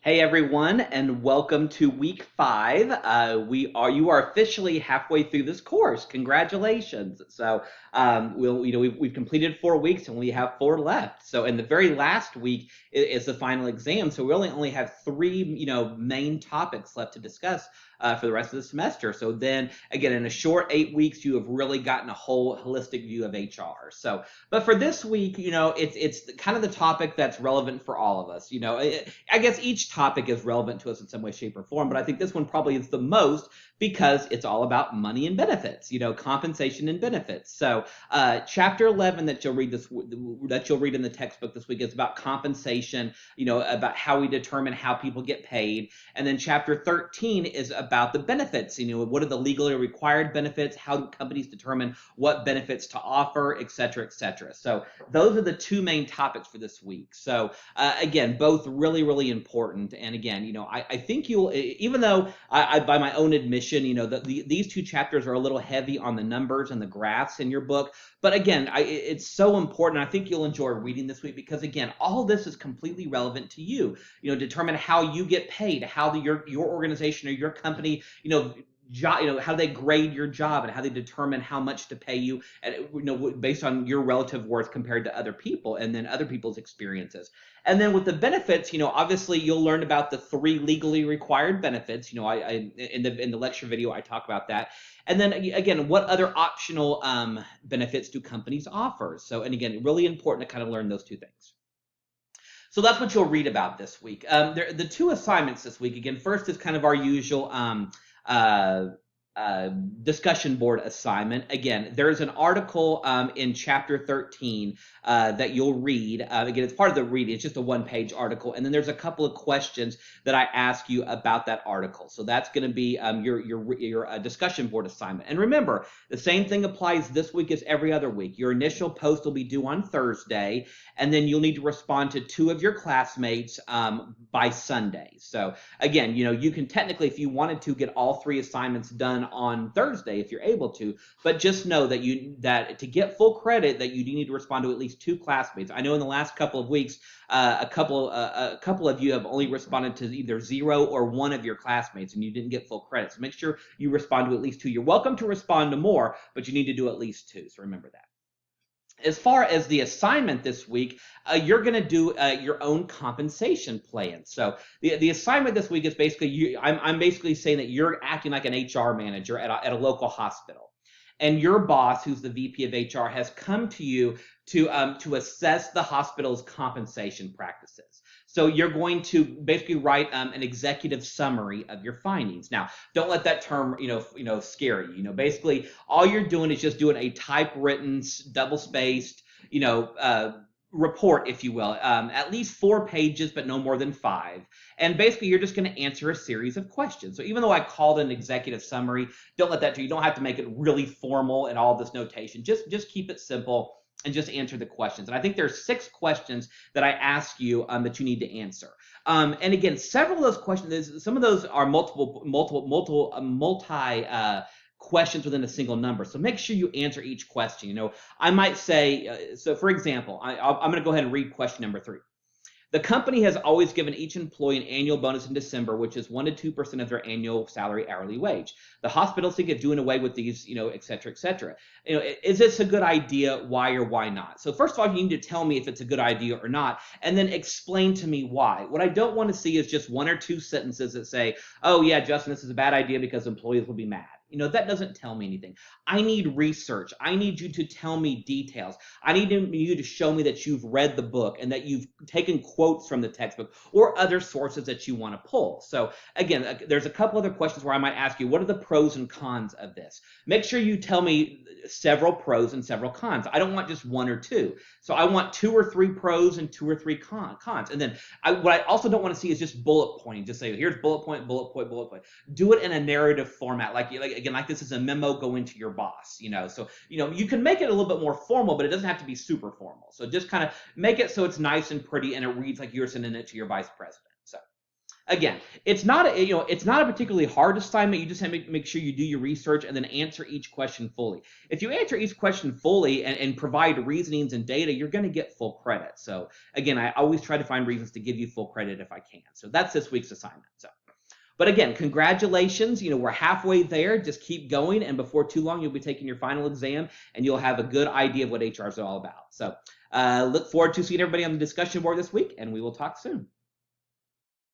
Hey everyone, and welcome to week 5. You are officially halfway through this course. Congratulations! We've completed 4 weeks and we have 4 left. So, in the very last week is the final exam. So we only have 3 main topics left to discuss for the rest of the semester. So then again, in a short 8 weeks, you have really gotten a whole holistic view of HR. But for this week, it's kind of the topic that's relevant for all of us. I guess each topic is relevant to us in some way, shape, or form, but I think this one probably is the most because it's all about money and benefits, compensation and benefits. So, chapter 11 that you'll read in the textbook this week is about compensation, about how we determine how people get paid. And then chapter 13 is about the benefits, what are the legally required benefits, how do companies determine what benefits to offer, et cetera, et cetera. So those are the 2 main topics for this week. So again, both really, really important. And again, I think you'll, even though by my own admission, these 2 chapters are a little heavy on the numbers and the graphs in your book. But again, it's so important. I think you'll enjoy reading this week because again, all this is completely relevant to you. Determine how you get paid, how your organization or your company, how they grade your job and how they determine how much to pay you, and based on your relative worth compared to other people, and then other people's experiences. And then with the benefits, obviously you'll learn about the 3 legally required benefits. I in the lecture video I talk about that. And then again, what other optional benefits do companies offer? So, and again, really important to kind of learn those 2 things. So that's what you'll read about this week. The 2 assignments this week, again, first is kind of our usual uh, discussion board assignment. Again, there's an article in chapter 13 that you'll read. Again, it's part of the reading. It's just a 1-page article. And then there's a couple of questions that I ask you about that article. So that's going to be your discussion board assignment. And remember, the same thing applies this week as every other week. Your initial post will be due on Thursday, and then you'll need to respond to 2 of your classmates by Sunday. So again, you can technically, if you wanted to, get all 3 assignments done on Thursday if you're able to, but just know that to get full credit that you do need to respond to at least 2 classmates. I know in the last couple of weeks, a couple of you have only responded to either 0 or 1 of your classmates, and you didn't get full credit. So make sure you respond to at least 2. You're welcome to respond to more, but you need to do at least 2. So remember that. As far as the assignment this week, you're going to do your own compensation plan. So the assignment this week is basically I'm basically saying that you're acting like an HR manager at a local hospital, and your boss, who's the VP of HR, has come to you to assess the hospital's compensation practices. So you're going to basically write an executive summary of your findings. Now, don't let that term, scare you. Basically, all you're doing is just doing a typewritten, double-spaced, report, if you will, at least 4 pages, but no more than 5. And basically, you're just going to answer a series of questions. So even though I called it an executive summary, don't let that do. You don't have to make it really formal and all this notation. Just keep it simple and just answer the questions. And I think there's 6 questions that I ask you that you need to answer. And again, several of those questions, some of those are multi questions within a single number. So make sure you answer each question. I might say, so for example, I'm going to go ahead and read question number 3. The company has always given each employee an annual bonus in December, which is 1 to 2% of their annual salary hourly wage. The hospitals think of doing away with these, et cetera, et cetera. Is this a good idea? Why or why not? So first of all, you need to tell me if it's a good idea or not, and then explain to me why. What I don't want to see is just 1 or 2 sentences that say, oh yeah, Justin, this is a bad idea because employees will be mad. That doesn't tell me anything. I need research. I need you to tell me details. I need you to show me that you've read the book and that you've taken quotes from the textbook or other sources that you want to pull. So again, there's a couple other questions where I might ask you, what are the pros and cons of this? Make sure you tell me several pros and several cons. I don't want just 1 or 2. So I want 2 or 3 pros and 2 or 3 cons. And then what I also don't want to see is just bullet pointing. Just say, here's bullet point, bullet point, bullet point. Do it in a narrative format, like this is a memo going to your boss, So, you can make it a little bit more formal, but it doesn't have to be super formal. So just kind of make it so it's nice and pretty and it reads like you're sending it to your vice president. So, Again, it's not a particularly hard assignment. You just have to make sure you do your research and then answer each question fully. If you answer each question fully and provide reasonings and data, you're going to get full credit. So again, I always try to find reasons to give you full credit if I can. So that's this week's assignment. So, but again, congratulations. We're halfway there. Just keep going, and before too long, you'll be taking your final exam, and you'll have a good idea of what HR is all about. So look forward to seeing everybody on the discussion board this week, and we will talk soon.